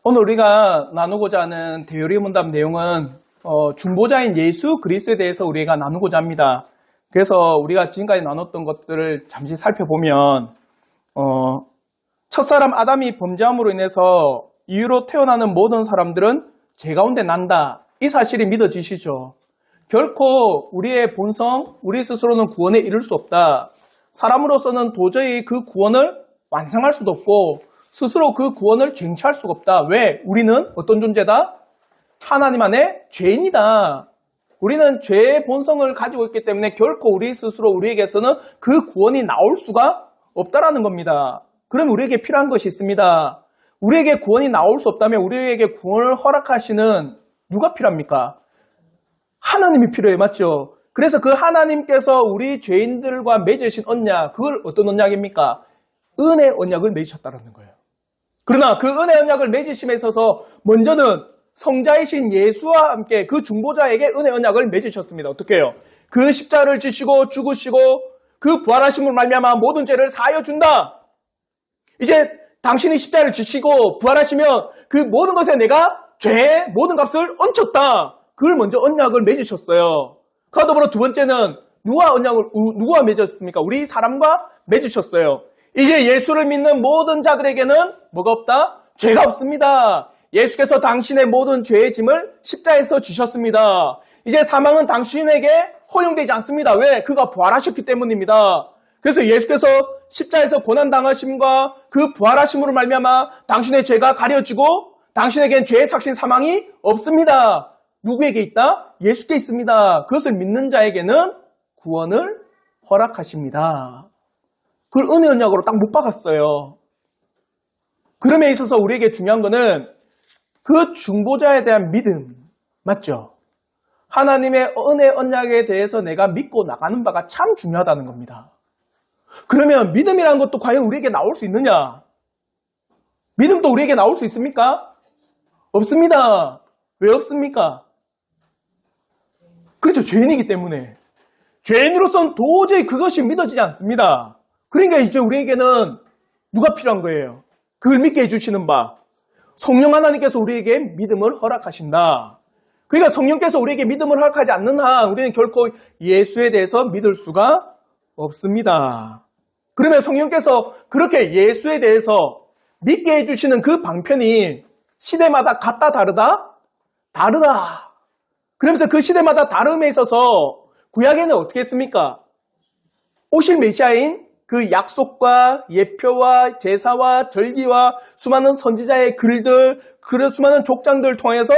오늘 우리가 나누고자 하는 대요리 문답 내용은 중보자인 예수 그리스도에 대해서 우리가 나누고자 합니다. 그래서 우리가 지금까지 나눴던 것들을 잠시 살펴보면 첫사람 아담이 범죄함으로 인해서 이후로 태어나는 모든 사람들은 죄 가운데 난다. 이 사실이 믿어지시죠? 결코 우리의 본성, 우리 스스로는 구원에 이를 수 없다. 사람으로서는 도저히 그 구원을 완성할 수도 없고 스스로 그 구원을 쟁취할 수가 없다. 왜? 우리는 어떤 존재다? 하나님 안에 죄인이다. 우리는 죄의 본성을 가지고 있기 때문에 결코 우리 스스로 우리에게서는 그 구원이 나올 수가 없다라는 겁니다. 그럼 우리에게 필요한 것이 있습니다. 우리에게 구원이 나올 수 없다면 우리에게 구원을 허락하시는 누가 필요합니까? 하나님이 필요해요. 맞죠? 그래서 그 하나님께서 우리 죄인들과 맺으신 언약, 그걸 어떤 언약입니까? 은혜 언약을 맺으셨다는 거예요. 그러나 그 은혜 언약을 맺으심에 있어서 먼저는 성자이신 예수와 함께 그 중보자에게 은혜 언약을 맺으셨습니다. 어떻게 해요? 그 십자가를 지시고 죽으시고 그 부활하심을 말미암아 모든 죄를 사하여 준다. 이제 당신이 십자가를 지시고 부활하시면 그 모든 것에 내가 죄의 모든 값을 얹혔다. 그걸 먼저 언약을 맺으셨어요. 그와 더불어 두 번째는 누구와 맺으셨습니까? 우리 사람과 맺으셨어요. 이제 예수를 믿는 모든 자들에게는 뭐가 없다? 죄가 없습니다. 예수께서 당신의 모든 죄의 짐을 십자가에서 지셨습니다. 이제 사망은 당신에게 허용되지 않습니다. 왜? 그가 부활하셨기 때문입니다. 그래서 예수께서 십자가에서 고난당하심과 그 부활하심으로 말미암아 당신의 죄가 가려지고 당신에겐 죄의 삭신 사망이 없습니다. 누구에게 있다? 예수께 있습니다. 그것을 믿는 자에게는 구원을 허락하십니다. 그걸 은혜 언약으로 딱 못 박았어요. 그럼에 있어서 우리에게 중요한 거는 그 중보자에 대한 믿음, 맞죠? 하나님의 은혜 언약에 대해서 내가 믿고 나가는 바가 참 중요하다는 겁니다. 그러면 믿음이라는 것도 과연 우리에게 나올 수 있느냐? 믿음도 우리에게 나올 수 있습니까? 없습니다. 왜 없습니까? 그렇죠. 죄인이기 때문에. 죄인으로서는 도저히 그것이 믿어지지 않습니다. 그러니까 이제 우리에게는 누가 필요한 거예요? 그걸 믿게 해주시는 바. 성령 하나님께서 우리에게 믿음을 허락하신다. 그러니까 성령께서 우리에게 믿음을 허락하지 않는 한 우리는 결코 예수에 대해서 믿을 수가 없습니다. 그러면 성령께서 그렇게 예수에 대해서 믿게 해주시는 그 방편이 시대마다 같다 다르다? 다르다. 그러면서 그 시대마다 다름에 있어서 구약에는 어떻게 했습니까? 오실 메시아인 그 약속과 예표와 제사와 절기와 수많은 선지자의 글들, 그 수많은 족장들을 통해서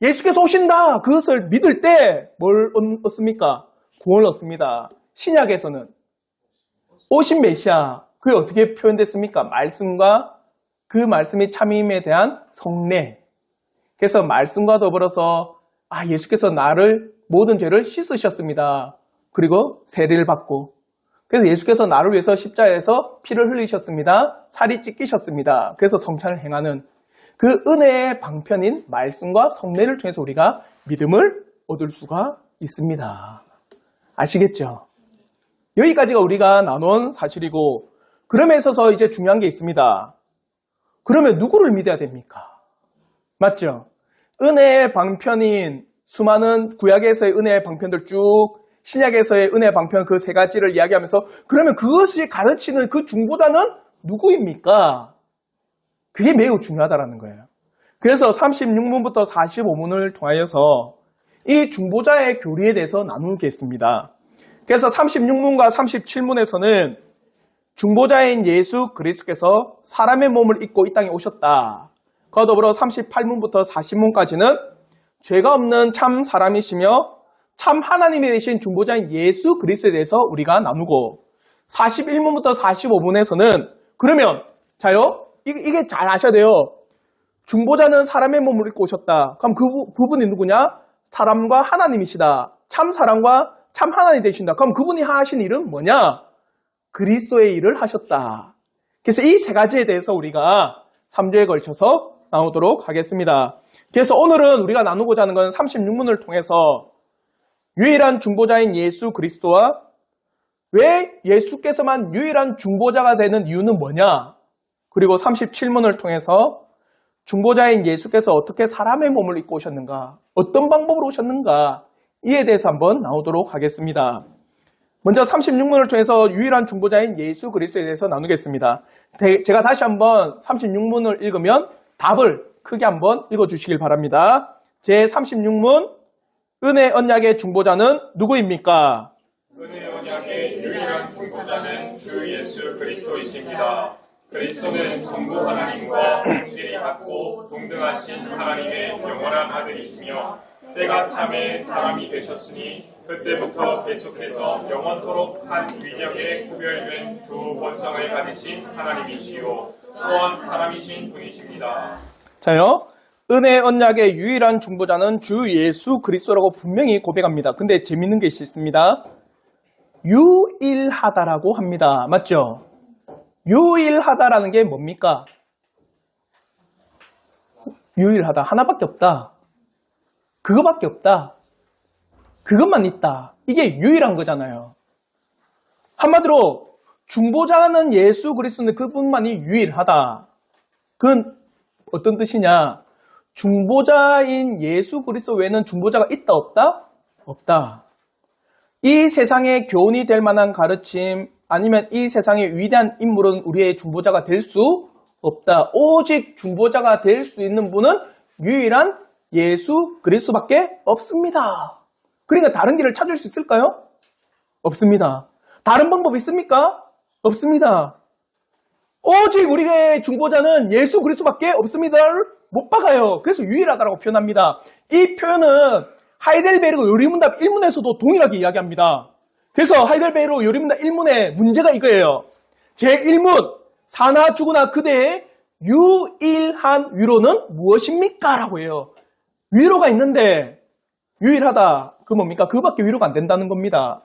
예수께서 오신다. 그것을 믿을 때 뭘 얻습니까? 구원을 얻습니다. 신약에서는 오신 메시아, 그게 어떻게 표현됐습니까? 말씀과 그 말씀이 참임에 대한 성례. 그래서 말씀과 더불어서 예수께서 나를 모든 죄를 씻으셨습니다. 그리고 세례를 받고 그래서 예수께서 나를 위해서 십자가에서 피를 흘리셨습니다. 살이 찢기셨습니다. 그래서 성찬을 행하는 그 은혜의 방편인 말씀과 성례를 통해서 우리가 믿음을 얻을 수가 있습니다. 아시겠죠? 여기까지가 우리가 나눈 사실이고 그럼에 있어서 이제 중요한 게 있습니다. 그러면 누구를 믿어야 됩니까? 맞죠? 은혜의 방편인 수많은 구약에서의 은혜의 방편들 쭉 신약에서의 은혜의 방편 그 세 가지를 이야기하면서 그러면 그것이 가르치는 그 중보자는 누구입니까? 그게 매우 중요하다는 거예요. 그래서 36문부터 45문을 통하여서 이 중보자의 교리에 대해서 나누겠습니다. 그래서 36문과 37문에서는 중보자인 예수 그리스도께서 사람의 몸을 입고 이 땅에 오셨다. 그와 더불어 38문부터 40문까지는 죄가 없는 참 사람이시며 참 하나님이 되신 중보자인 예수 그리스도에 대해서 우리가 나누고 41문부터 45문에서는 그러면 자요 이게 잘 아셔야 돼요. 중보자는 사람의 몸을 입고 오셨다. 그럼 그분이 누구냐? 사람과 하나님이시다. 참 사람과 참 하나님이 되신다. 그럼 그분이 하신 일은 뭐냐? 그리스도의 일을 하셨다. 그래서 이 세 가지에 대해서 우리가 3주에 걸쳐서 나누도록 하겠습니다. 그래서 오늘은 우리가 나누고자 하는 건 36문을 통해서 유일한 중보자인 예수 그리스도와 왜 예수께서만 유일한 중보자가 되는 이유는 뭐냐? 그리고 37문을 통해서 중보자인 예수께서 어떻게 사람의 몸을 입고 오셨는가? 어떤 방법으로 오셨는가? 이에 대해서 한번 나오도록 하겠습니다. 먼저 36문을 통해서 유일한 중보자인 예수 그리스도에 대해서 나누겠습니다. 제가 다시 한번 36문을 읽으면 답을 크게 한번 읽어주시길 바랍니다. 제 36문, 은혜 언약의 중보자는 누구입니까? 은혜 언약의 유일한 중보자는 주 예수 그리스도이십니다. 그리스도는 성부 하나님과 동질이 같고 동등하신 하나님의 영원한 아들이시며 때가 참에 사람이 되셨으니 그때부터 계속해서 영원토록 한 위력에 구별된 두 본성을 가지신 하나님이시요 또한 사람이신 분이십니다. 자요, 은혜 언약의 유일한 중보자는 주 예수 그리스도라고 분명히 고백합니다. 근데 재밌는 게 있습니다. 유일하다라고 합니다. 맞죠? 유일하다라는 게 뭡니까? 유일하다. 하나밖에 없다. 그거밖에 없다. 그것만 있다. 이게 유일한 거잖아요. 한마디로 중보자는 예수 그리스도인데 그분만이 유일하다. 그건 어떤 뜻이냐? 중보자인 예수 그리스도 외에는 중보자가 있다 없다? 없다. 이 세상의 교훈이 될 만한 가르침 아니면 이 세상의 위대한 인물은 우리의 중보자가 될 수 없다. 오직 중보자가 될 수 있는 분은 유일한 예수 그리스도밖에 없습니다. 그러니까 다른 길을 찾을 수 있을까요? 없습니다. 다른 방법 있습니까? 없습니다. 오직 우리의 중보자는 예수 그리스도밖에 없습니다를 못 박아요. 그래서 유일하다라고 표현합니다. 이 표현은 하이델베르그 요리문답 1문에서도 동일하게 이야기합니다. 그래서 하이델베르그 요리문답 1문의 문제가 이거예요. 제1문, 사나 죽으나 그대의 유일한 위로는 무엇입니까? 라고 해요. 위로가 있는데 유일하다. 그 뭡니까? 그거밖에 위로가 안 된다는 겁니다.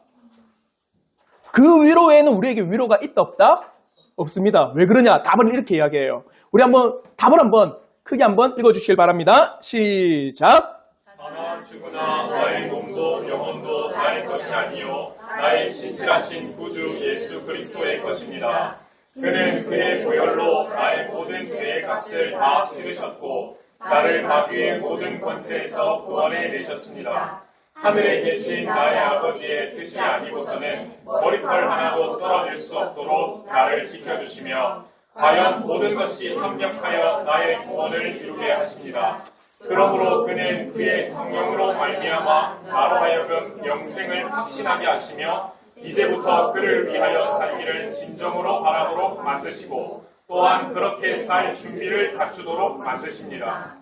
그 위로 외에는 우리에게 위로가 있다 없다? 없습니다. 왜 그러냐? 답을 이렇게 이야기해요. 우리 한번 답을 한번 크게 한번 읽어주시길 바랍니다. 시작. 사나 죽으나 나의 몸도 영혼도 나의 것이 아니요 나의 신실하신 구주 예수 그리스도의 것입니다. 그는 그의 보혈로 나의 모든 죄의 값을 다 치르셨고 나를 마귀의 모든 권세에서 구원해 내셨습니다. 하늘에 계신 나의 아버지의 뜻이 아니고서는 머리털 하나도 떨어질 수 없도록 나를 지켜주시며 과연 모든 것이 합력하여 나의 구원을 이루게 하십니다. 그러므로 그는 그의 성령으로 말미암아 나로 하여금 영생을 확신하게 하시며 이제부터 그를 위하여 살기를 진정으로 바라도록 만드시고 또한 그렇게 살 준비를 갖추도록 만드십니다.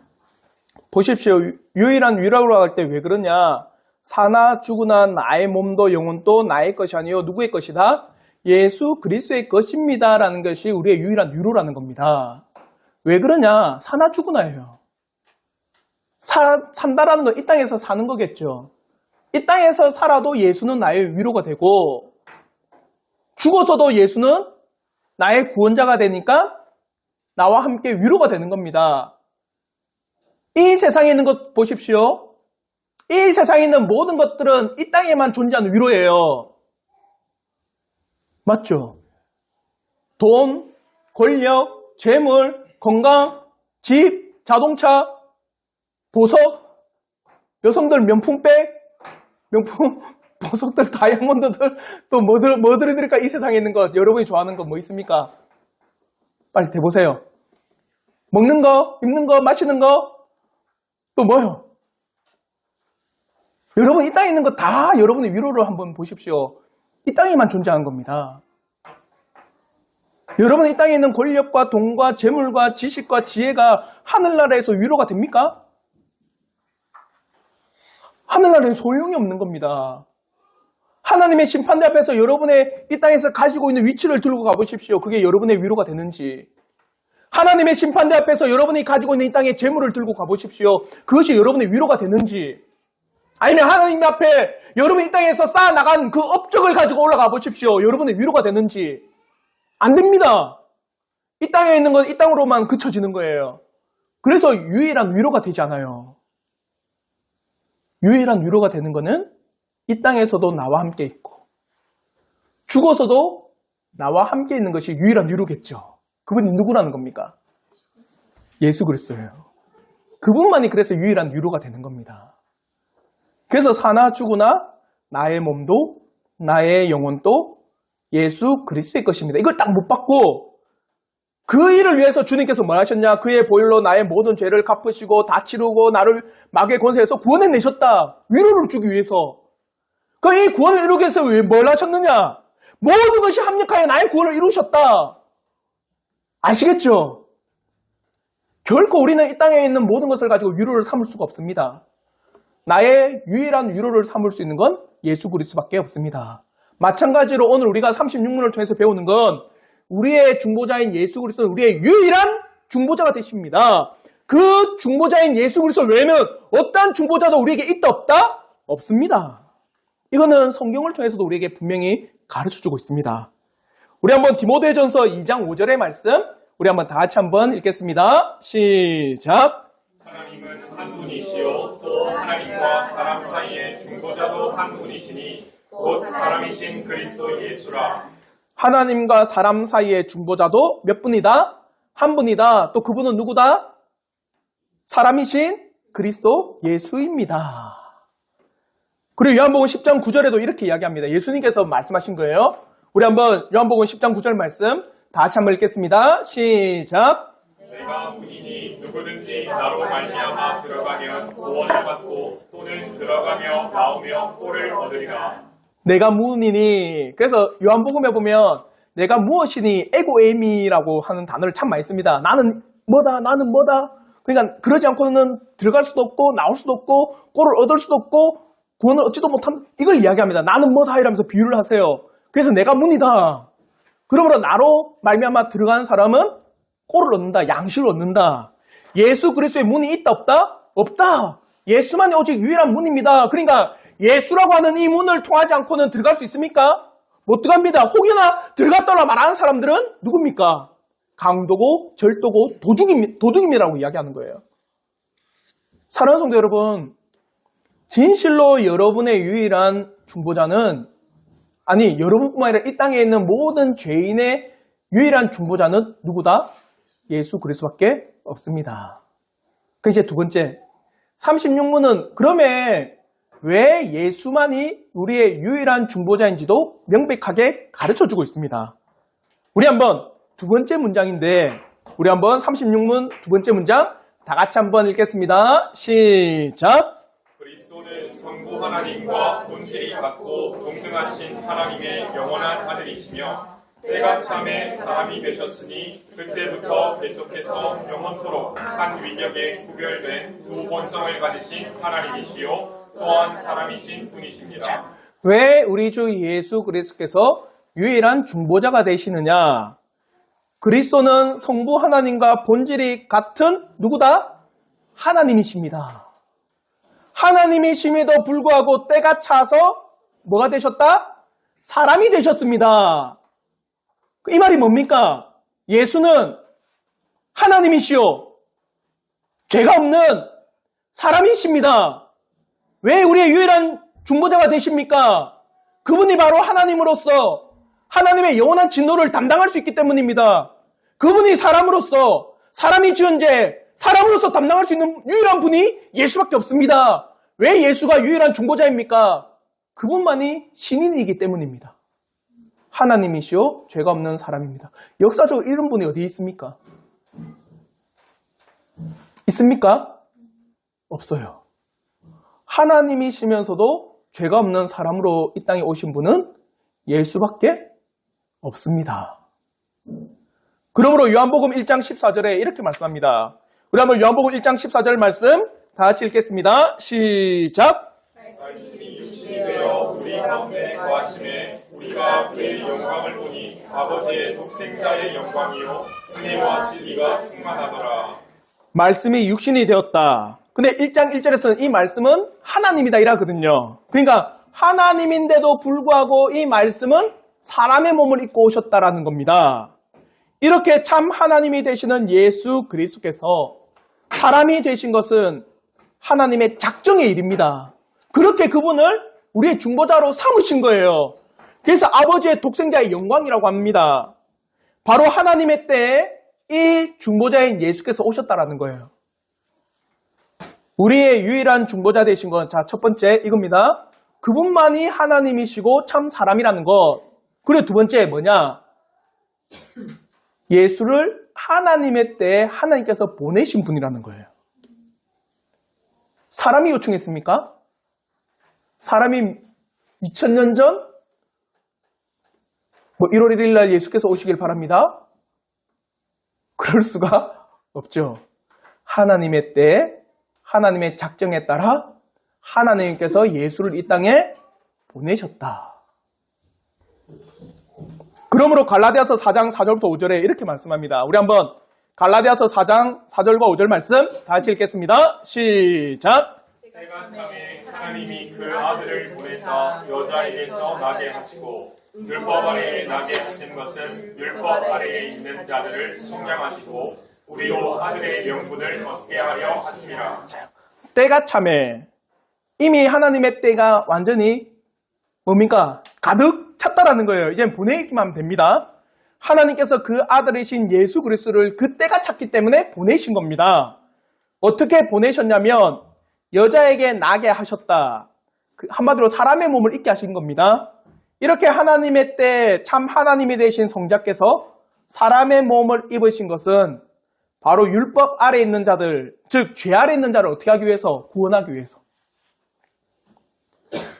보십시오. 유일한 위로라고 할 때 왜 그러냐? 사나 죽으나 나의 몸도 영혼도 나의 것이 아니요 누구의 것이다? 예수 그리스도의 것입니다. 라는 것이 우리의 유일한 위로라는 겁니다. 왜 그러냐? 사나 죽으나예요. 산다라는 건 이 땅에서 사는 거겠죠. 이 땅에서 살아도 예수는 나의 위로가 되고 죽어서도 예수는 나의 구원자가 되니까 나와 함께 위로가 되는 겁니다. 이 세상에 있는 것 보십시오. 이 세상에 있는 모든 것들은 이 땅에만 존재하는 위로예요. 맞죠? 돈, 권력, 재물, 건강, 집, 자동차, 보석, 여성들 명품백, 명품, 보석들, 다이아몬드들, 또 뭐 드릴까? 이 세상에 있는 것, 여러분이 좋아하는 것 뭐 있습니까? 빨리 대보세요. 먹는 거, 입는 거, 마시는 거, 또 뭐요? 여러분 이 땅에 있는 거 다 여러분의 위로를 한번 보십시오. 이 땅에만 존재하는 겁니다. 여러분 이 땅에 있는 권력과 돈과 재물과 지식과 지혜가 하늘나라에서 위로가 됩니까? 하늘나라에 소용이 없는 겁니다. 하나님의 심판대 앞에서 여러분의 이 땅에서 가지고 있는 위치를 들고 가보십시오. 그게 여러분의 위로가 되는지. 하나님의 심판대 앞에서 여러분이 가지고 있는 이 땅의 재물을 들고 가보십시오. 그것이 여러분의 위로가 되는지. 아니면 하나님 앞에 여러분이 이 땅에서 쌓아나간 그 업적을 가지고 올라가 보십시오. 여러분의 위로가 되는지. 안 됩니다. 이 땅에 있는 건 이 땅으로만 그쳐지는 거예요. 그래서 유일한 위로가 되지 않아요. 유일한 위로가 되는 거는 이 땅에서도 나와 함께 있고 죽어서도 나와 함께 있는 것이 유일한 위로겠죠. 그분이 누구라는 겁니까? 예수 그리스도예요. 그분만이 그래서 유일한 위로가 되는 겁니다. 그래서 사나 죽으나 나의 몸도 나의 영혼도 예수 그리스도의 것입니다. 이걸 딱 못 받고 그 일을 위해서 주님께서 뭘 하셨냐? 그의 보혈로 나의 모든 죄를 갚으시고 다 치르고 나를 마귀의 권세에서 구원해내셨다. 위로를 주기 위해서. 이 구원을 이루기 위해서 뭘 하셨느냐? 모든 것이 합력하여 나의 구원을 이루셨다. 아시겠죠? 결코 우리는 이 땅에 있는 모든 것을 가지고 위로를 삼을 수가 없습니다. 나의 유일한 위로를 삼을 수 있는 건 예수 그리스도밖에 없습니다. 마찬가지로 오늘 우리가 36문을 통해서 배우는 건 우리의 중보자인 예수 그리스도는 우리의 유일한 중보자가 되십니다. 그 중보자인 예수 그리스도 외에는 어떠한 중보자도 우리에게 있다 없다? 없습니다. 이거는 성경을 통해서도 우리에게 분명히 가르쳐주고 있습니다. 우리 한번 디모데전서 2장 5절의 말씀 우리 한번 다 같이 한번 읽겠습니다. 시작. 하나님은 한 분이시요 또 하나님과 사람 사이의 중보자도 한 분이시니 곧 사람이신 그리스도 예수라. 하나님과 사람 사이의 중보자도 몇 분이다? 한 분이다. 또 그분은 누구다? 사람이신 그리스도 예수입니다. 그리고 요한복음 10장 9절에도 이렇게 이야기합니다. 예수님께서 말씀하신 거예요. 우리 한번 요한복음 10장 9절 말씀 다 같이 한번 읽겠습니다. 시작. 내가 문이니 누구든지 나로 말미암아 들어가면 구원을 받고 또는 들어가며 나오며 꼴을 얻으리라. 내가 문이니. 그래서 요한복음에 보면 내가 무엇이니 에고에미라고 하는 단어를 참 많이 씁니다. 나는 뭐다 나는 뭐다. 그러니까 그러지 않고는 들어갈 수도 없고 나올 수도 없고 꼴을 얻을 수도 없고 구원을 얻지도 못한다. 이걸 이야기합니다. 나는 뭐다 이러면서 비유를 하세요. 그래서 내가 문이다. 그러므로 나로 말미암아 들어가는 사람은 꼴을 얻는다. 양식을 얻는다. 예수 그리스도의 문이 있다 없다? 없다. 예수만이 오직 유일한 문입니다. 그러니까 예수라고 하는 이 문을 통하지 않고는 들어갈 수 있습니까? 못 들어갑니다. 혹여나 들어갔다라 말하는 사람들은 누굽니까? 강도고 절도고 도둑임이라고 이야기하는 거예요. 사랑하는 성도 여러분, 진실로 여러분의 유일한 중보자는 아니 여러분뿐만 아니라 이 땅에 있는 모든 죄인의 유일한 중보자는 누구다? 예수 그리스도밖에 없습니다. 그 이제 두 번째 36문은 그러면 왜 예수만이 우리의 유일한 중보자인지도 명백하게 가르쳐주고 있습니다. 우리 한번 두 번째 문장인데 우리 한번 36문 두 번째 문장 다 같이 한번 읽겠습니다. 시작. 그리스도는 성부 하나님과 본질이 같고 동등하신 하나님의 영원한 아들이시며 때가 참에 사람이 되셨으니 그때부터 계속해서 영원토록 한 위력에 구별된 두 본성을 가지신 하나님이시요 또한 사람이신 분이십니다. 왜 우리 주 예수 그리스도께서 유일한 중보자가 되시느냐? 그리스도는 성부 하나님과 본질이 같은 누구다? 하나님이십니다. 하나님이심에도 불구하고 때가 차서 뭐가 되셨다? 사람이 되셨습니다. 이 말이 뭡니까? 예수는 하나님이시요 죄가 없는 사람이십니다. 왜 우리의 유일한 중보자가 되십니까? 그분이 바로 하나님으로서 하나님의 영원한 진노를 담당할 수 있기 때문입니다. 그분이 사람으로서 사람이 지은 죄 사람으로서 담당할 수 있는 유일한 분이 예수밖에 없습니다. 왜 예수가 유일한 중보자입니까? 그분만이 신인이기 때문입니다. 하나님이시오 죄가 없는 사람입니다. 역사적으로 이런 분이 어디에 있습니까? 있습니까? 없어요. 하나님이시면서도 죄가 없는 사람으로 이 땅에 오신 분은 예수밖에 없습니다. 그러므로 요한복음 1장 14절에 이렇게 말씀합니다. 우리 한번 요한복음 1장 14절 말씀 다 같이 읽겠습니다. 시작. 말씀이 육신이 되어 우리 가운데 거하심에 우리가 그의 영광을 보니 아버지의 독생자의 영광이요 은혜와 진리가 충만하더라. 말씀이 육신이 되었다. 근데 1장 1절에서는 이 말씀은 하나님이다 이라거든요. 그러니까 하나님인데도 불구하고 이 말씀은 사람의 몸을 입고 오셨다라는 겁니다. 이렇게 참 하나님이 되시는 예수 그리스도께서 사람이 되신 것은 하나님의 작정의 일입니다. 그렇게 그분을 우리의 중보자로 삼으신 거예요. 그래서 아버지의 독생자의 영광이라고 합니다. 바로 하나님의 때에 이 중보자인 예수께서 오셨다라는 거예요. 우리의 유일한 중보자 되신 건, 자, 첫 번째 이겁니다. 그분만이 하나님이시고 참 사람이라는 것. 그리고 두 번째 뭐냐? 예수를 하나님의 때에 하나님께서 보내신 분이라는 거예요. 사람이 요청했습니까? 사람이 2000년 전 1월 1일 날 예수께서 오시길 바랍니다. 그럴 수가 없죠. 하나님의 때에 하나님의 작정에 따라 하나님께서 예수를 이 땅에 보내셨다. 그러므로 갈라디아서 4장 4절부터 5절에 이렇게 말씀합니다. 우리 한번 갈라디아서 4장 4절과 5절 말씀 다시 읽겠습니다. 시작! 때가 참에 하나님이 그 아들을 보내사 여자에게서 나게 하시고 율법 아래에 나게 하신 것은 율법 아래에 있는 자들을 속량하시고 우리로 아들의 명분을 얻게 하려 하심이라. 때가 참에 이미 하나님의 때가 완전히 뭡니까? 가득 찼다라는 거예요. 이제 보내기만 하면 됩니다. 하나님께서 그 아들이신 예수 그리스도를 그 때가 찼기 때문에 보내신 겁니다. 어떻게 보내셨냐면 여자에게 나게 하셨다. 한마디로 사람의 몸을 입게 하신 겁니다. 이렇게 하나님의 때 참 하나님이 되신 성자께서 사람의 몸을 입으신 것은 바로 율법 아래에 있는 자들, 즉 죄 아래에 있는 자를 어떻게 하기 위해서? 구원하기 위해서.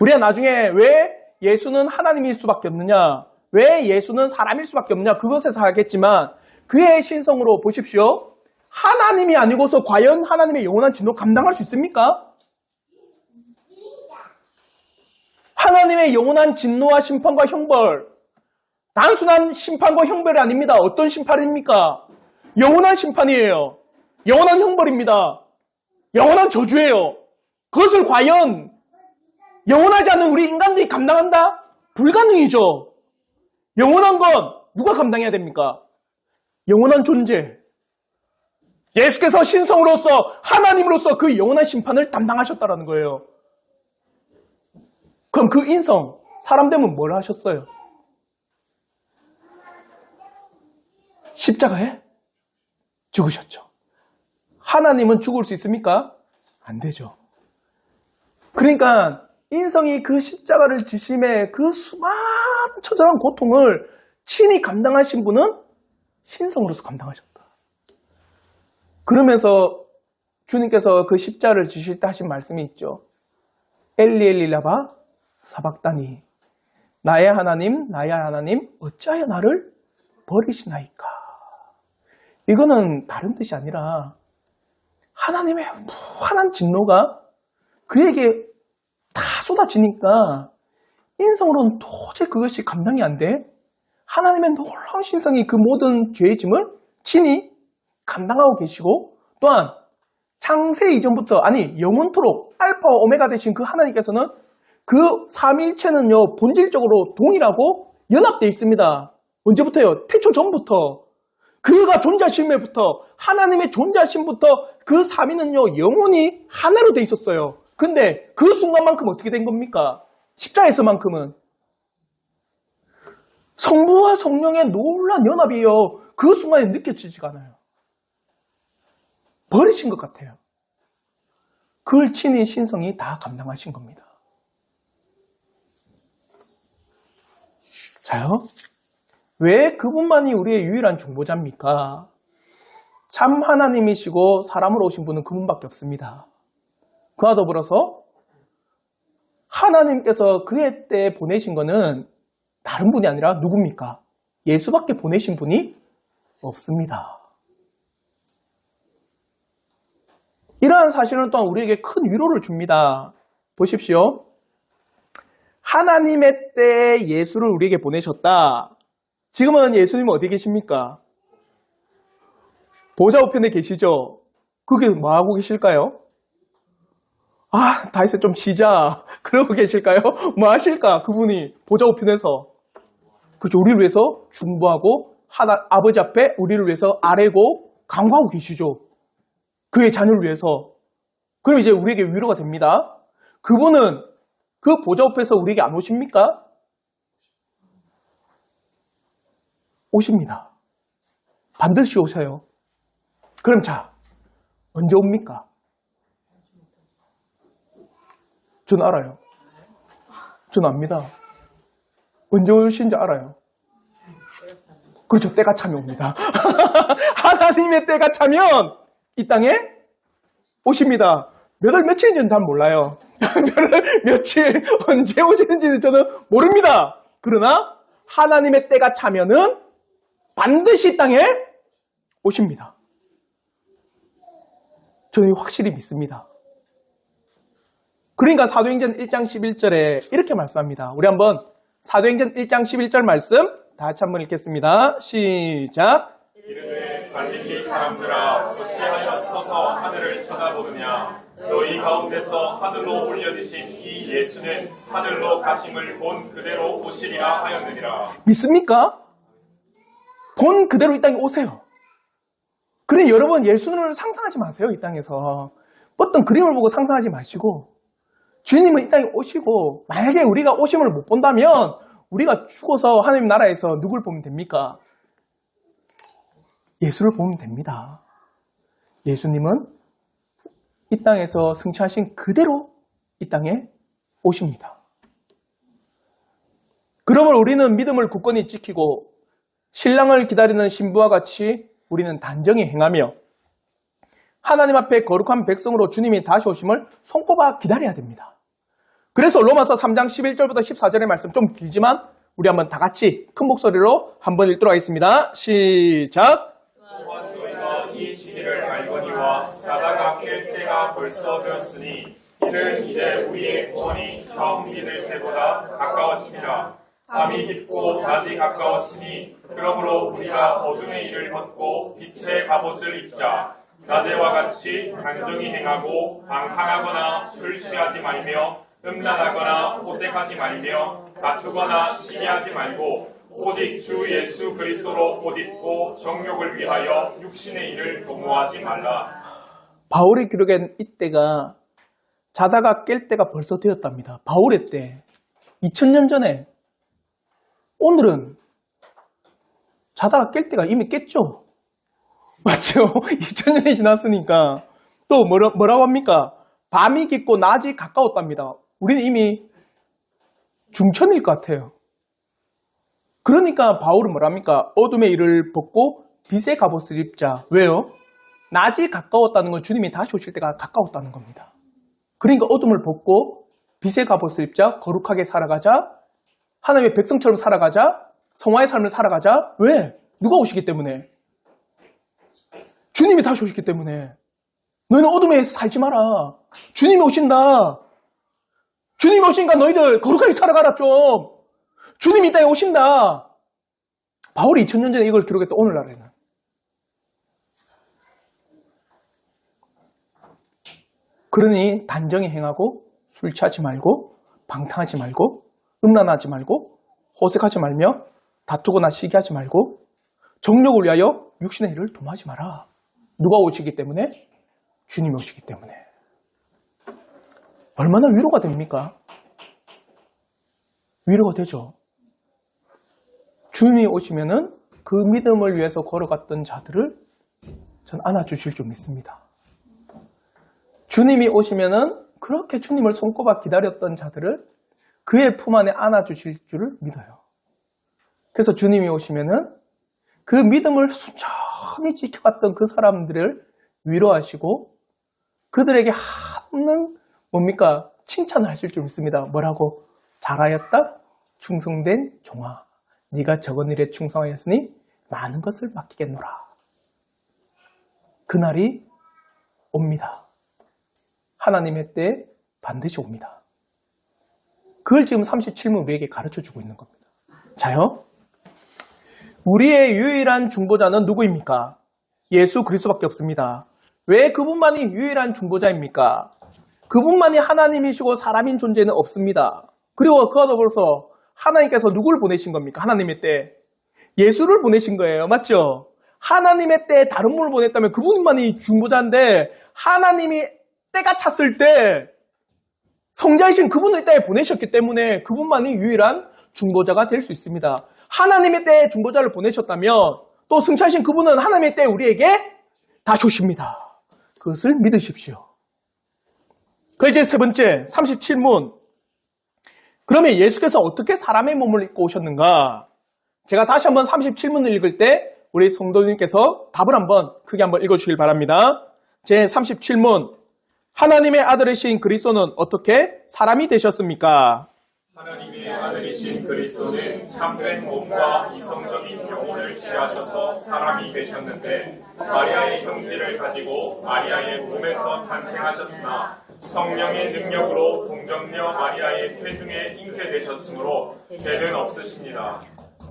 우리가 나중에 왜 예수는 하나님일 수밖에 없느냐? 왜 예수는 사람일 수밖에 없느냐? 그것에서 하겠지만 그의 신성으로 보십시오. 하나님이 아니고서 과연 하나님의 영원한 진노 감당할 수 있습니까? 하나님의 영원한 진노와 심판과 형벌, 단순한 심판과 형벌이 아닙니다. 어떤 심판입니까? 영원한 심판이에요. 영원한 형벌입니다. 영원한 저주예요. 그것을 과연 영원하지 않은 우리 인간들이 감당한다? 불가능이죠. 영원한 건 누가 감당해야 됩니까? 영원한 존재. 예수께서 신성으로서 하나님으로서 그 영원한 심판을 담당하셨다는 거예요. 그럼 그 인성, 사람 되면 뭘 하셨어요? 십자가에 죽으셨죠. 하나님은 죽을 수 있습니까? 안 되죠. 그러니까 인성이 그 십자가를 지심에 그 수많은 처절한 고통을 친히 감당하신 분은 신성으로서 감당하셨다. 그러면서 주님께서 그 십자가를 지실 때 하신 말씀이 있죠. 엘리 엘리 라바 사박다니, 나의 하나님 어찌하여 나를 버리시나이까. 이거는 다른 뜻이 아니라 하나님의 무한한 진노가 그에게 다 쏟아지니까 인성으로는 도저히 그것이 감당이 안 돼. 하나님의 놀라운 신성이 그 모든 죄의 짐을 친히 감당하고 계시고, 또한 창세 이전부터, 아니 영원토록 알파와 오메가 되신 그 하나님께서는 그 삼위일체는요 본질적으로 동일하고 연합되어 있습니다. 언제부터요? 태초 전부터. 그가 존재하심에부터, 하나님의 존재하심부터 그 삼위는요 영원히 하나로 되어 있었어요. 근데 그 순간만큼 어떻게 된 겁니까? 십자에서만큼은 성부와 성령의 놀라운 연합이요 그 순간에 느껴지지가 않아요. 버리신 것 같아요. 그걸 친히 신성이 다 감당하신 겁니다. 자요, 왜 그분만이 우리의 유일한 중보자입니까? 참 하나님이시고 사람으로 오신 분은 그분밖에 없습니다. 그와 더불어서 하나님께서 그의 때에 보내신 것은 다른 분이 아니라 누굽니까? 예수밖에 보내신 분이 없습니다. 이러한 사실은 또한 우리에게 큰 위로를 줍니다. 보십시오. 하나님의 때에 예수를 우리에게 보내셨다. 지금은 예수님은 어디 계십니까? 보좌 우편에 계시죠? 그게 뭐 하고 계실까요? 다이슨 좀 쉬자. 그러고 계실까요? 뭐 하실까? 그분이 보좌 우편에서. 그렇죠. 우리를 위해서 중보하고 아버지 앞에 우리를 위해서 아뢰고 간구하고 계시죠. 그의 자녀를 위해서. 그럼 이제 우리에게 위로가 됩니다. 그분은 그 보좌 앞에서 우리에게 안 오십니까? 오십니다. 반드시 오세요. 그럼 자, 언제 옵니까? 전 알아요. 전 압니다. 언제 오신지 알아요. 그렇죠. 때가 차면 옵니다. 하나님의 때가 차면 이 땅에 오십니다. 몇 월 며칠인지는 잘 몰라요. 몇 월 며칠 언제 오시는지는 저는 모릅니다. 그러나 하나님의 때가 차면은 반드시 이 땅에 오십니다. 저는 확실히 믿습니다. 그러니까 사도행전 1장 11절에 이렇게 말씀합니다. 우리 한번 사도행전 1장 11절 말씀 다 같이 한번 읽겠습니다. 시작. 이르되 갈릴리 사람들아 어찌하여 서서 하늘을 쳐다보느냐 너희 가운데서 하늘로 올려지신 이 예수는 하늘로 가심을 본 그대로 오시리라 하였느니라. 믿습니까? 본 그대로 이 땅에 오세요. 그래 여러분 예수님을 상상하지 마세요. 이 땅에서 어떤 그림을 보고 상상하지 마시고 주님은 이 땅에 오시고 만약에 우리가 오심을 못 본다면 우리가 죽어서 하나님 나라에서 누굴 보면 됩니까? 예수를 보면 됩니다. 예수님은 이 땅에서 승천하신 그대로 이 땅에 오십니다. 그러므로 우리는 믿음을 굳건히 지키고 신랑을 기다리는 신부와 같이 우리는 단정히 행하며 하나님 앞에 거룩한 백성으로 주님이 다시 오심을 손꼽아 기다려야 됩니다. 그래서 로마서 3장 11절부터 14절의 말씀 좀 길지만 우리 한번 다 같이 큰 목소리로 한번 읽도록 하겠습니다. 시작. 또한 너희가 이 시기를 알거니와 자다가 깰 때가 벌써 되었으니 이는 이제 우리의 구원이 처음 믿을 때보다 가까웠습니다. 밤이 깊고 낮이 가까웠으니 그러므로 우리가 어둠의 일을 벗고 빛의 갑옷을 입자. 낮에와 같이 단정히 행하고 방탕하거나 술 취하지 말며 음란하거나 호색하지 말며 다투거나 시기하지 말고 오직 주 예수 그리스도로 옷 입고 정욕을 위하여 육신의 일을 도모하지 말라. 바울의 기록엔 이때가 자다가 깰 때가 벌써 되었답니다. 바울의 때 2000년 전에 오늘은 자다가 깰 때가 이미 깼죠. 맞죠? 2000년이 지났으니까 또 뭐라고 합니까? 밤이 깊고 낮이 가까웠답니다. 우리는 이미 중천일 것 같아요. 그러니까 바울은 뭐랍니까? 어둠의 일을 벗고 빛의 갑옷을 입자. 왜요? 낮이 가까웠다는 건 주님이 다시 오실 때가 가까웠다는 겁니다. 그러니까 어둠을 벗고 빛의 갑옷을 입자. 거룩하게 살아가자. 하나님의 백성처럼 살아가자. 성화의 삶을 살아가자. 왜? 누가 오시기 때문에? 주님이 다시 오시기 때문에. 너희는 어둠에 살지 마라. 주님이 오신다. 주님이 오시니까 너희들 거룩하게 살아가라 좀. 주님이 이 땅에 오신다. 바울이 2000년 전에 이걸 기록했던 오늘날에는. 그러니 단정히 행하고 술 취하지 말고 방탕하지 말고 음란하지 말고 호색하지 말며 다투거나 시기하지 말고 정욕을 위하여 육신의 일을 도모하지 마라. 누가 오시기 때문에? 주님이 오시기 때문에. 얼마나 위로가 됩니까? 위로가 되죠. 주님이 오시면은 그 믿음을 위해서 걸어갔던 자들을 전 안아주실 줄 믿습니다. 주님이 오시면은 그렇게 주님을 손꼽아 기다렸던 자들을 그의 품 안에 안아주실 줄을 믿어요. 그래서 주님이 오시면은 그 믿음을 순전히 지켜갔던 그 사람들을 위로하시고 그들에게 한없는 뭡니까? 칭찬을 하실 줄 믿습니다. 뭐라고? 잘하였다? 충성된 종아. 네가 적은 일에 충성하였으니 많은 것을 맡기겠노라. 그날이 옵니다. 하나님의 때에 반드시 옵니다. 그걸 지금 37문 우리에게 가르쳐주고 있는 겁니다. 자요. 우리의 유일한 중보자는 누구입니까? 예수 그리스도밖에 없습니다. 왜 그분만이 유일한 중보자입니까? 그분만이 하나님이시고 사람인 존재는 없습니다. 그리고 그와 더불어서 하나님께서 누구를 보내신 겁니까? 하나님의 때 예수를 보내신 거예요. 맞죠? 하나님의 때에 다른 분을 보냈다면 그분만이 중보자인데 하나님이 때가 찼을 때 성자이신 그분을 이 땅에 보내셨기 때문에 그분만이 유일한 중보자가 될 수 있습니다. 하나님의 때에 중보자를 보내셨다면 또 승천하신 그분은 하나님의 때 우리에게 다 주십니다. 그것을 믿으십시오. 그 이제 세 번째 37문. 그러면 예수께서 어떻게 사람의 몸을 입고 오셨는가? 제가 다시 한번 37문을 읽을 때 우리 성도님께서 답을 한번 크게 한번 읽어주길 바랍니다. 제 37문. 하나님의 아들이신 그리스도는 어떻게 사람이 되셨습니까? 하나님의 아들이신 그리스도는 참된 몸과 이성적인 영혼을 취하셔서 사람이 되셨는데 마리아의 형질을 가지고 마리아의 몸에서 탄생하셨으나 성령의 능력으로 동정녀 마리아의 태중에 잉태되셨으므로 죄는 없으십니다.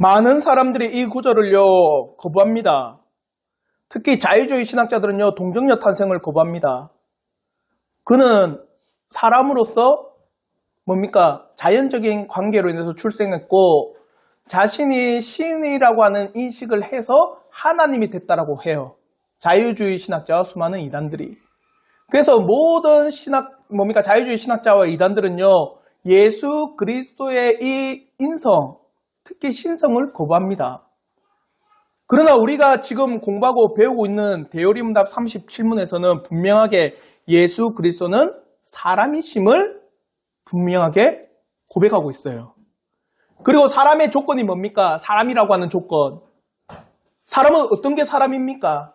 많은 사람들이 이 구절을요 거부합니다. 특히 자유주의 신학자들은요 동정녀 탄생을 거부합니다. 그는 사람으로서 뭡니까? 자연적인 관계로 인해서 출생했고 자신이 신이라고 하는 인식을 해서 하나님이 됐다라고 해요. 자유주의 신학자와 수많은 이단들이. 그래서 모든 자유주의 신학자와 이단들은요 예수 그리스도의 이 인성, 특히 신성을 거부합니다. 그러나 우리가 지금 공부하고 배우고 있는 대요리문답 37문에서는 분명하게 예수 그리스도는 사람이심을 분명하게 고백하고 있어요. 그리고 사람의 조건이 뭡니까? 사람이라고 하는 조건. 사람은 어떤 게 사람입니까?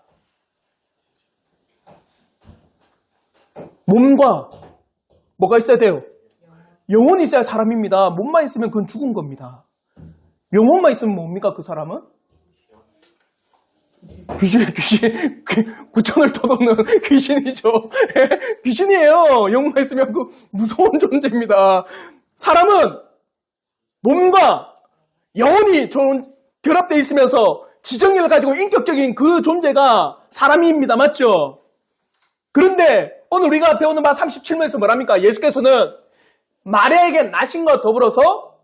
몸과 뭐가 있어야 돼요? 영혼이 있어야 사람입니다. 몸만 있으면 그건 죽은 겁니다. 영혼만 있으면 뭡니까? 그 사람은? 귀신, 구천을 터놓는 귀신이죠. 귀신이에요. 영혼만 있으면 그 무서운 존재입니다. 사람은 몸과 영혼이 결합되어 있으면서 지정의를 가지고 인격적인 그 존재가 사람입니다. 맞죠? 그런데 오늘 우리가 배우는 바 37문에서 뭐랍니까? 예수께서는 마리아에게 나신과 더불어서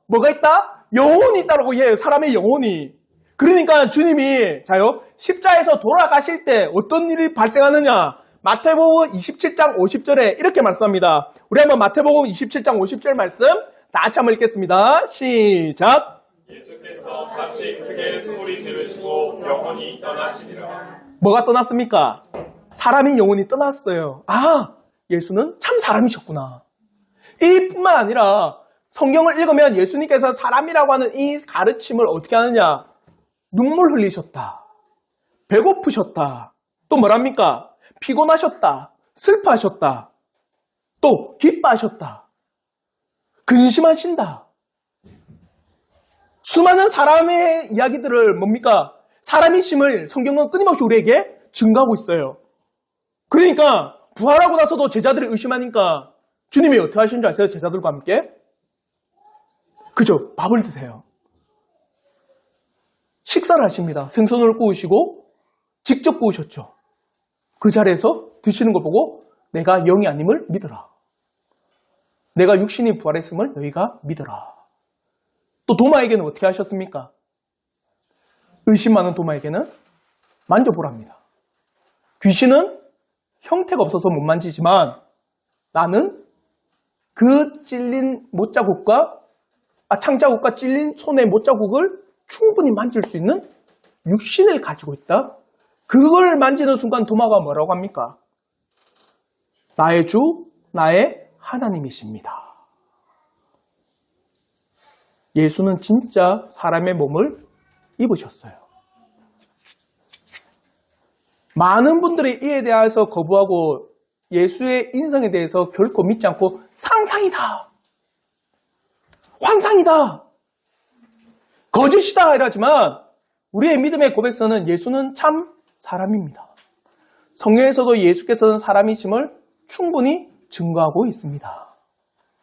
뭐가 있다? 영혼이 있다라고 해요. 사람의 영혼이. 그러니까 주님이 십자에서 돌아가실 때 어떤 일이 발생하느냐? 마태복음 27장 50절에 이렇게 말씀합니다. 우리 한번 마태복음 27장 50절 말씀 다 같이 한번 읽겠습니다. 시작. 예수께서 다시 크게 소리 지르시고 영혼이 떠나시니라. 뭐가 떠났습니까? 사람이 영혼이 떠났어요. 아, 예수는 참 사람이셨구나. 이뿐만 아니라 성경을 읽으면 예수님께서 사람이라고 하는 이 가르침을 어떻게 하느냐? 눈물 흘리셨다. 배고프셨다. 또 뭐랍니까? 피곤하셨다. 슬퍼하셨다. 또 기뻐하셨다. 근심하신다. 수많은 사람의 이야기들을 뭡니까? 사람이심을 성경은 끊임없이 우리에게 증거하고 있어요. 그러니까 부활하고 나서도 제자들이 의심하니까 주님이 어떻게 하신 줄 아세요? 제자들과 함께? 그죠? 밥을 드세요. 식사를 하십니다. 생선을 구우시고 직접 구우셨죠. 그 자리에서 드시는 걸 보고 내가 영이 아님을 믿어라. 내가 육신이 부활했음을 너희가 믿어라. 또 도마에게는 어떻게 하셨습니까? 의심 많은 도마에게는 만져보랍니다. 귀신은 형태가 없어서 못 만지지만 나는 그 찔린 못자국과 창자국과 찔린 손의 못자국을 충분히 만질 수 있는 육신을 가지고 있다. 그걸 만지는 순간 도마가 뭐라고 합니까? 나의 주, 나의 하나님이십니다. 예수는 진짜 사람의 몸을 입으셨어요. 많은 분들이 이에 대해서 거부하고 예수의 인성에 대해서 결코 믿지 않고 상상이다. 환상이다. 거짓이다 이러지만 우리의 믿음의 고백서는 예수는 참 사람입니다. 성경에서도 예수께서는 사람이심을 충분히 증거하고 있습니다.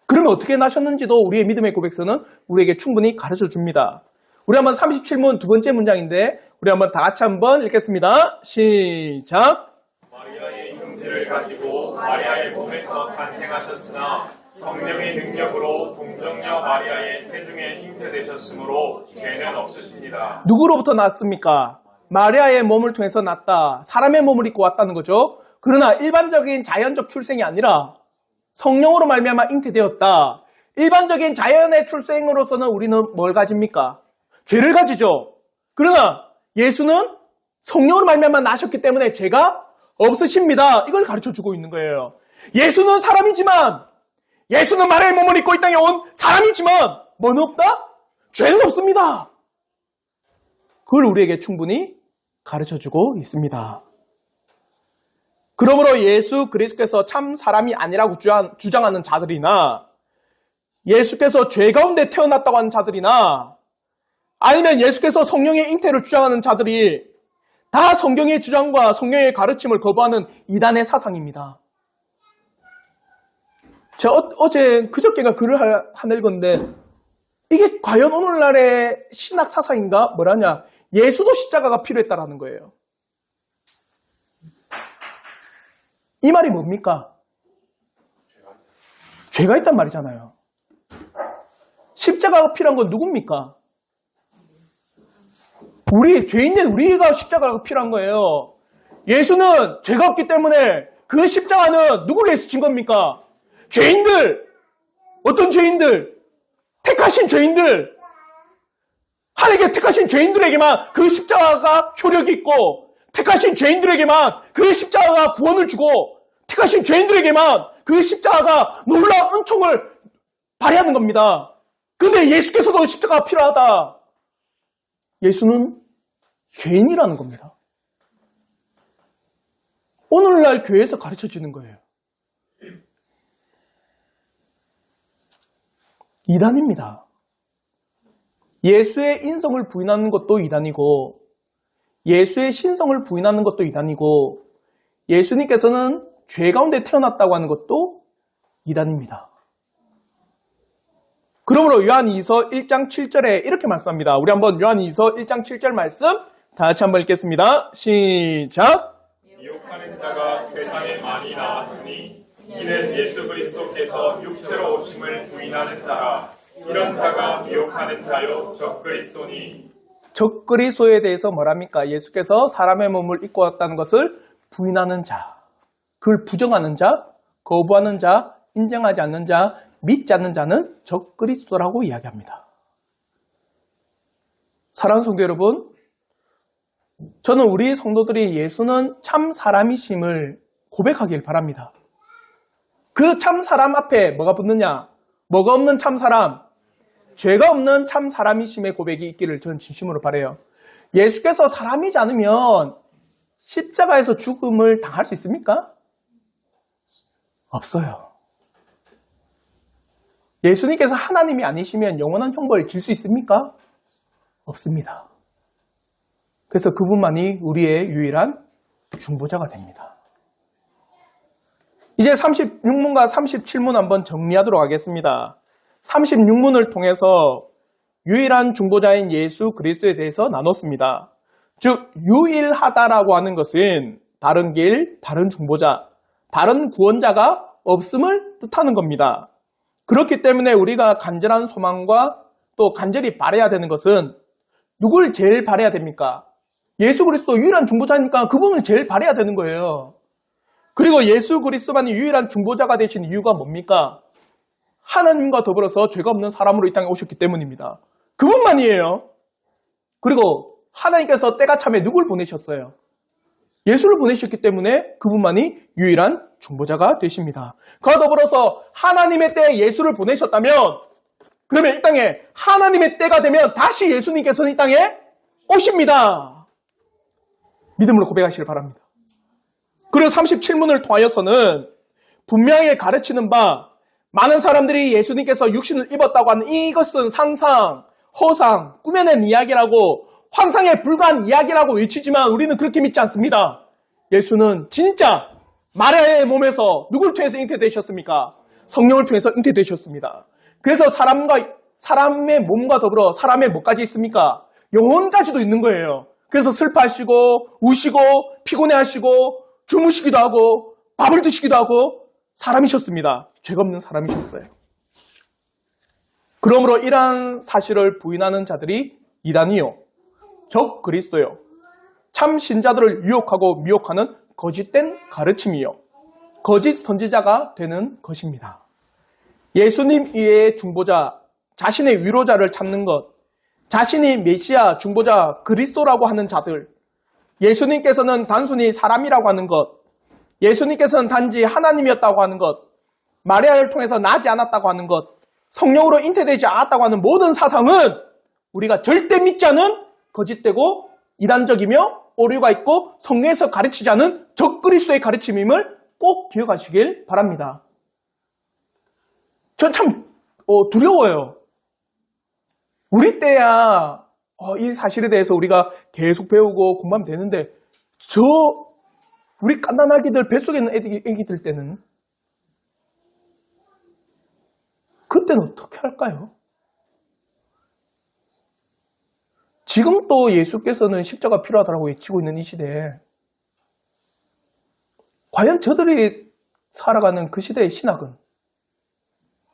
그러면 어떻게 나셨는지도 우리의 믿음의 고백서는 우리에게 충분히 가르쳐 줍니다. 우리 한번 37문 두 번째 문장인데 우리 한번 다 같이 한번 읽겠습니다. 시작. 마리아의 형질을 가지고 마리아의 몸에서 탄생하셨으나 성령의 능력으로 동정녀 마리아의 태중에 잉태되셨으므로 죄는 없으십니다. 누구로부터 났습니까? 마리아의 몸을 통해서 났다. 사람의 몸을 입고 왔다는 거죠. 그러나 일반적인 자연적 출생이 아니라 성령으로 말미암아 잉태되었다. 일반적인 자연의 출생으로서는 우리는 뭘 가집니까? 죄를 가지죠. 그러나 예수는 성령으로 말미암아 나셨기 때문에 죄가 없으십니다. 이걸 가르쳐주고 있는 거예요. 예수는 사람이지만, 예수는 마리아의 몸을 입고 이 땅에 온 사람이지만 뭐는 없다? 죄는 없습니다. 그걸 우리에게 충분히 가르쳐주고 있습니다. 그러므로 예수 그리스도께서 참 사람이 아니라고 주장하는 자들이나, 예수께서 죄 가운데 태어났다고 하는 자들이나, 아니면 예수께서 성령의 잉태를 주장하는 자들이 다 성경의 주장과 성령의 가르침을 거부하는 이단의 사상입니다. 제가 어제 그저께가 글을 하나 읽었는데, 이게 과연 오늘날의 신학 사상인가? 뭐라냐? 예수도 십자가가 필요했다라는 거예요. 이 말이 뭡니까? 죄가 있단 말이잖아요. 십자가가 필요한 건 누굽니까? 죄인된 우리가 십자가가 필요한 거예요. 예수는 죄가 없기 때문에 그 십자가는 누구를 위해서 진 겁니까? 죄인들! 어떤 죄인들? 택하신 죄인들! 하나님께 택하신 죄인들에게만 그 십자가가 효력이 있고, 택하신 죄인들에게만 그 십자가가 구원을 주고, 택하신 죄인들에게만 그 십자가가 놀라운 은총을 발휘하는 겁니다. 근데 예수께서도 십자가가 필요하다. 예수는 죄인이라는 겁니다. 오늘날 교회에서 가르쳐지는 거예요. 이단입니다. 예수의 인성을 부인하는 것도 이단이고, 예수의 신성을 부인하는 것도 이단이고, 예수님께서는 죄 가운데 태어났다고 하는 것도 이단입니다. 그러므로 요한2서 1장 7절에 이렇게 말씀합니다. 우리 한번 요한2서 1장 7절 말씀 다 같이 한번 읽겠습니다. 시작! 미혹하는 자가 세상에 많이 나왔으니 이는 예수 그리스도께서 육체로 오심을 부인하는 자라. 이런 자가 미혹하는 자요 적그리스도니. 적그리스도에 대해서 뭐랍니까? 예수께서 사람의 몸을 입고 왔다는 것을 부인하는 자, 그걸 부정하는 자, 거부하는 자, 인정하지 않는 자, 믿지 않는 자는 적그리스도라고 이야기합니다. 사랑하는 성도 여러분, 저는 우리 성도들이 예수는 참 사람이심을 고백하길 바랍니다. 그 참 사람 앞에 뭐가 붙느냐? 뭐가 없는 참 사람, 죄가 없는 참 사람이심의 고백이 있기를 저는 진심으로 바라요. 예수께서 사람이지 않으면 십자가에서 죽음을 당할 수 있습니까? 없어요. 예수님께서 하나님이 아니시면 영원한 형벌을 질 수 있습니까? 없습니다. 그래서 그분만이 우리의 유일한 중보자가 됩니다. 이제 36문과 37문 한번 정리하도록 하겠습니다. 36문을 통해서 유일한 중보자인 예수 그리스도에 대해서 나눴습니다. 즉 유일하다라고 하는 것은 다른 길, 다른 중보자, 다른 구원자가 없음을 뜻하는 겁니다. 그렇기 때문에 우리가 간절한 소망과 또 간절히 바라야 되는 것은 누굴 제일 바라야 됩니까? 예수 그리스도 유일한 중보자니까 그분을 제일 바라야 되는 거예요. 그리고 예수 그리스도만이 유일한 중보자가 되신 이유가 뭡니까? 하나님과 더불어서 죄가 없는 사람으로 이 땅에 오셨기 때문입니다. 그분만이에요. 그리고 하나님께서 때가 참에 누굴 보내셨어요? 예수를 보내셨기 때문에 그분만이 유일한 중보자가 되십니다. 그와 더불어서 하나님의 때에 예수를 보내셨다면, 그러면 이 땅에 하나님의 때가 되면 다시 예수님께서는 이 땅에 오십니다. 믿음으로 고백하시길 바랍니다. 그리고 37문을 통하여서는 분명히 가르치는 바, 많은 사람들이 예수님께서 육신을 입었다고 하는 이것은 상상, 허상, 꾸며낸 이야기라고, 환상에 불과한 이야기라고 외치지만 우리는 그렇게 믿지 않습니다. 예수는 진짜 마리아의 몸에서 누굴 통해서 잉태되셨습니까? 성령을 통해서 잉태되셨습니다. 그래서 사람의 몸과 더불어 사람의 뭐까지 있습니까? 영혼까지도 있는 거예요. 그래서 슬퍼하시고 우시고 피곤해하시고 주무시기도 하고 밥을 드시기도 하고 사람이셨습니다. 죄가 없는 사람이셨어요. 그러므로 이러한 사실을 부인하는 자들이 이단이요, 적 그리스도요, 참 신자들을 유혹하고 미혹하는 거짓된 가르침이요, 거짓 선지자가 되는 것입니다. 예수님 이외의 중보자, 자신의 위로자를 찾는 것, 자신이 메시아, 중보자, 그리스도라고 하는 자들, 예수님께서는 단순히 사람이라고 하는 것, 예수님께서는 단지 하나님이었다고 하는 것, 마리아를 통해서 나지 않았다고 하는 것, 성령으로 잉태되지 않았다고 하는 모든 사상은 우리가 절대 믿지 않은 거짓되고 이단적이며 오류가 있고 성경에서 가르치지 않은 적그리스도의 가르침임을 꼭 기억하시길 바랍니다. 전 참 두려워요. 우리 때야 이 사실에 대해서 우리가 계속 배우고 공부하면 되는데 우리 깐난아기들 뱃속에 있는 애기들 때는 그때는 어떻게 할까요? 지금 또 예수께서는 십자가 필요하다고 외치고 있는 이 시대에 과연 저들이 살아가는 그 시대의 신학은,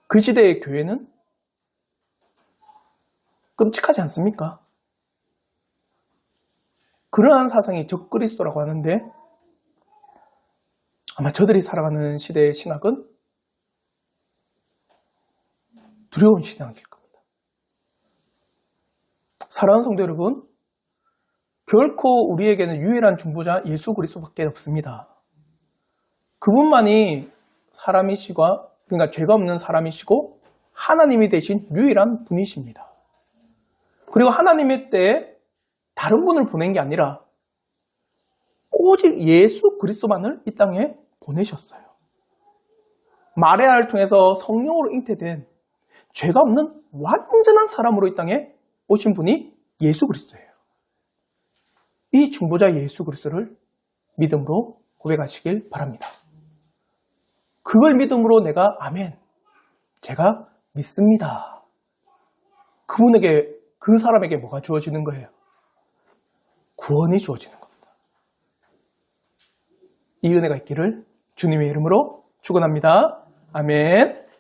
그 시대의 교회는 끔찍하지 않습니까? 그러한 사상이 적그리스도라고 하는데 아마 저들이 살아가는 시대의 신학은 두려운 신학일 겁니다. 사랑하는 성도 여러분, 결코 우리에게는 유일한 중보자 예수 그리스도밖에 없습니다. 그분만이 사람이시고, 그러니까 죄가 없는 사람이시고 하나님이 되신 유일한 분이십니다. 그리고 하나님의 때에 다른 분을 보낸 게 아니라 오직 예수 그리스도만을 이 땅에 보내셨어요. 마리아를 통해서 성령으로 잉태된 죄가 없는 완전한 사람으로 이 땅에 오신 분이 예수 그리스도예요. 이 중보자 예수 그리스도를 믿음으로 고백하시길 바랍니다. 그걸 믿음으로 내가 아멘, 제가 믿습니다. 그분에게, 그 사람에게 뭐가 주어지는 거예요? 구원이 주어지는 겁니다. 이 은혜가 있기를 주님의 이름으로 축원합니다. 아멘.